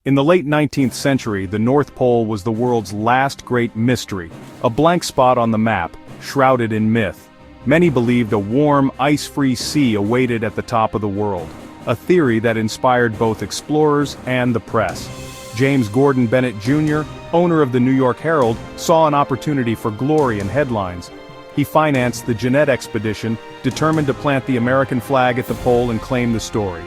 In the late 19th century, the North Pole was the world's last great mystery, a blank spot on the map, shrouded in myth. Many believed a warm, ice-free sea awaited at the top of the world, a theory that inspired both explorers and the press. James Gordon Bennett Jr., owner of the New York Herald, saw an opportunity for glory and headlines. He financed the Jeannette expedition, determined to plant the American flag at the pole and claim the story.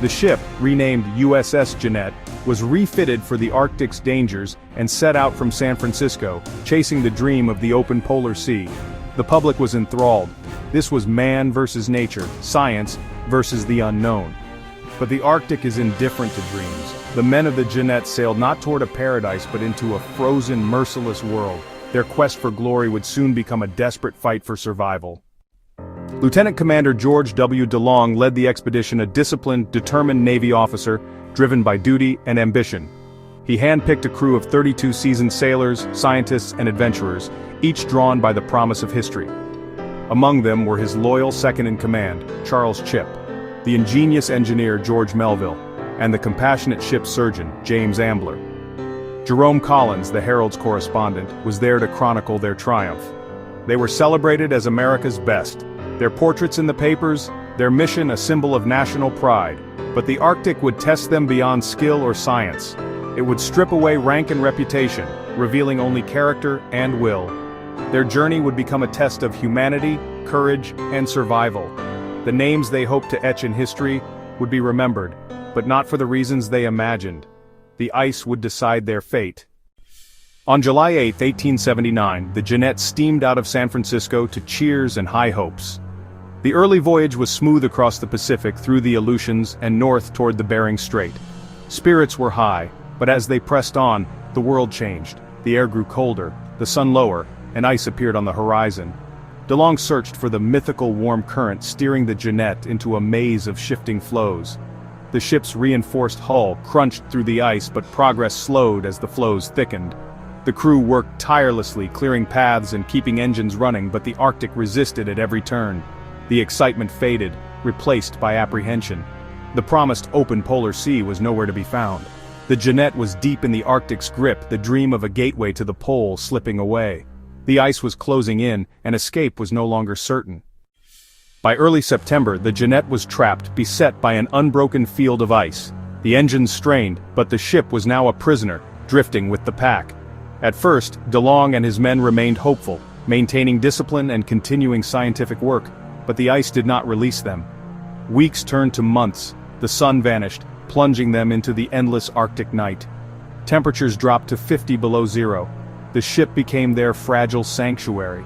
The ship, renamed USS Jeannette, was refitted for the Arctic's dangers and set out from San Francisco, chasing the dream of the open polar sea. The public was enthralled. This was man versus nature, science versus the unknown. But the Arctic is indifferent to dreams. The men of the Jeannette sailed not toward a paradise but into a frozen, merciless world. Their quest for glory would soon become a desperate fight for survival. Lieutenant Commander George W. DeLong led the expedition, a disciplined, determined Navy officer, driven by duty and ambition. He handpicked a crew of 32 seasoned sailors, scientists, and adventurers, each drawn by the promise of history. Among them were his loyal second-in-command, Charles Chipp, the ingenious engineer George Melville, and the compassionate ship surgeon, James Ambler. Jerome Collins, the Herald's correspondent, was there to chronicle their triumph. They were celebrated as America's best, their portraits in the papers, their mission a symbol of national pride. But the Arctic would test them beyond skill or science. It would strip away rank and reputation, revealing only character and will. Their journey would become a test of humanity, courage, and survival. The names they hoped to etch in history would be remembered, but not for the reasons they imagined. The ice would decide their fate. On July 8, 1879, the Jeannette steamed out of San Francisco to cheers and high hopes. The early voyage was smooth across the Pacific through the Aleutians and north toward the Bering Strait. Spirits were high, but as they pressed on, the world changed. The air grew colder, the sun lower, and ice appeared on the horizon. DeLong searched for the mythical warm current steering the Jeannette into a maze of shifting flows. The ship's reinforced hull crunched through the ice, but progress slowed as the flows thickened. The crew worked tirelessly, clearing paths and keeping engines running, but the Arctic resisted at every turn. The excitement faded, replaced by apprehension. The promised open polar sea was nowhere to be found. The Jeannette was deep in the Arctic's grip, the dream of a gateway to the pole slipping away. The ice was closing in, and escape was no longer certain. By early September, the Jeannette was trapped, beset by an unbroken field of ice. The engines strained, but the ship was now a prisoner, drifting with the pack. At first, DeLong and his men remained hopeful, maintaining discipline and continuing scientific work. But the ice did not release them. Weeks turned to months. The sun vanished, plunging them into the endless Arctic night. Temperatures dropped to 50 below zero. The ship became their fragile sanctuary.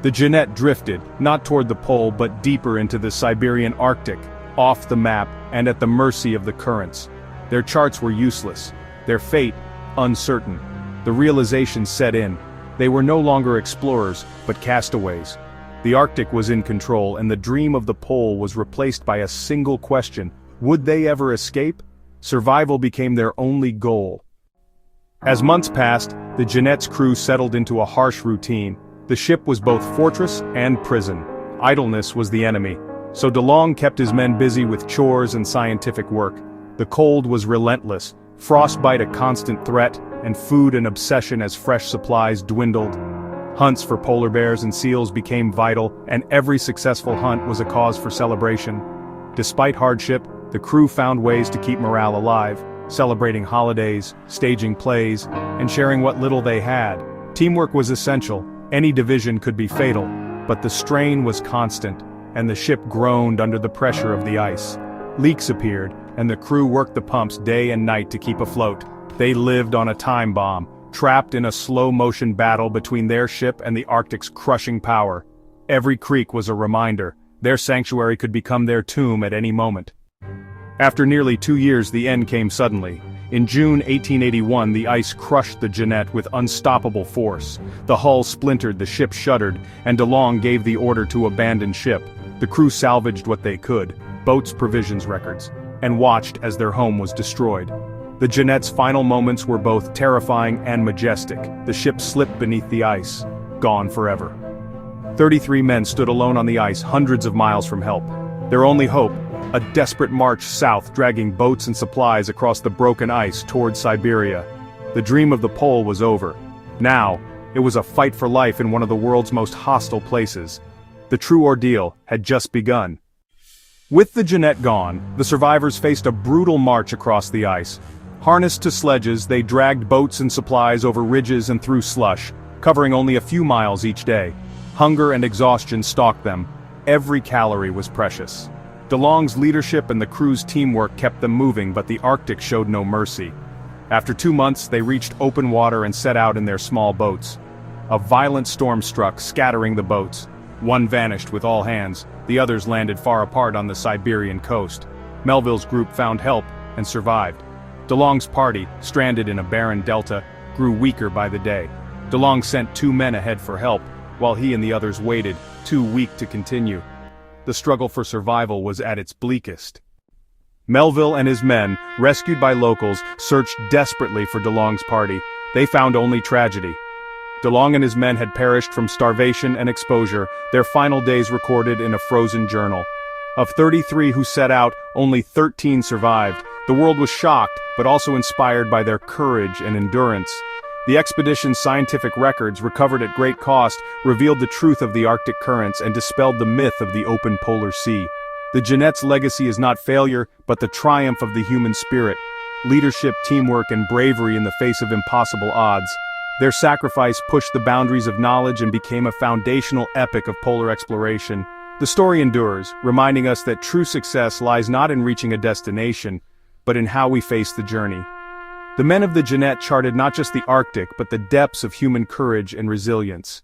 The Jeannette drifted, not toward the pole but deeper into the Siberian Arctic, off the map and at the mercy of the currents. Their charts were useless, their fate uncertain. The realization set in. They were no longer explorers, but castaways. The Arctic was in control, and the dream of the pole was replaced by a single question: would they ever escape? Survival became their only goal. As months passed, the Jeannette's crew settled into a harsh routine. The ship was both fortress and prison. Idleness was the enemy, so DeLong kept his men busy with chores and scientific work. The cold was relentless, frostbite a constant threat, and food an obsession as fresh supplies dwindled. Hunts for polar bears and seals became vital, and every successful hunt was a cause for celebration. Despite hardship, the crew found ways to keep morale alive, celebrating holidays, staging plays, and sharing what little they had. Teamwork was essential. Any division could be fatal, but the strain was constant, and the ship groaned under the pressure of the ice. Leaks appeared, and the crew worked the pumps day and night to keep afloat. They lived on a time bomb, trapped in a slow-motion battle between their ship and the Arctic's crushing power. Every creak was a reminder. Their sanctuary could become their tomb at any moment. After nearly 2 years, the end came suddenly. In June 1881, the ice crushed the Jeannette with unstoppable force. The hull splintered, the ship shuddered, and DeLong gave the order to abandon ship. The crew salvaged what they could, boats, provisions, records, and watched as their home was destroyed. The Jeannette's final moments were both terrifying and majestic. The ship slipped beneath the ice, gone forever. 33 men stood alone on the ice, hundreds of miles from help. Their only hope, A desperate march south, dragging boats and supplies across the broken ice toward Siberia. The dream of the Pole was over. Now, it was a fight for life in one of the world's most hostile places. The true ordeal had just begun. With the Jeannette gone, the survivors faced a brutal march across the ice. Harnessed to sledges, they dragged boats and supplies over ridges and through slush, covering only a few miles each day. Hunger and exhaustion stalked them. Every calorie was precious. DeLong's leadership and the crew's teamwork kept them moving, but the Arctic showed no mercy. After 2 months, they reached open water and set out in their small boats. A violent storm struck, scattering the boats. One vanished with all hands, the others landed far apart on the Siberian coast. Melville's group found help and survived. DeLong's party, stranded in a barren delta, grew weaker by the day. DeLong sent 2 men ahead for help, while he and the others waited, too weak to continue. The struggle for survival was at its bleakest. Melville and his men, rescued by locals, searched desperately for DeLong's party. They found only tragedy. DeLong and his men had perished from starvation and exposure, their final days recorded in a frozen journal. Of 33 who set out, only 13 survived. The world was shocked, but also inspired by their courage and endurance. The expedition's scientific records, recovered at great cost, revealed the truth of the Arctic currents and dispelled the myth of the open polar sea. The Jeannette's legacy is not failure, but the triumph of the human spirit. Leadership, teamwork, and bravery in the face of impossible odds. Their sacrifice pushed the boundaries of knowledge and became a foundational epic of polar exploration. The story endures, reminding us that true success lies not in reaching a destination, but in how we face the journey. The men of the Jeannette charted not just the Arctic, but the depths of human courage and resilience.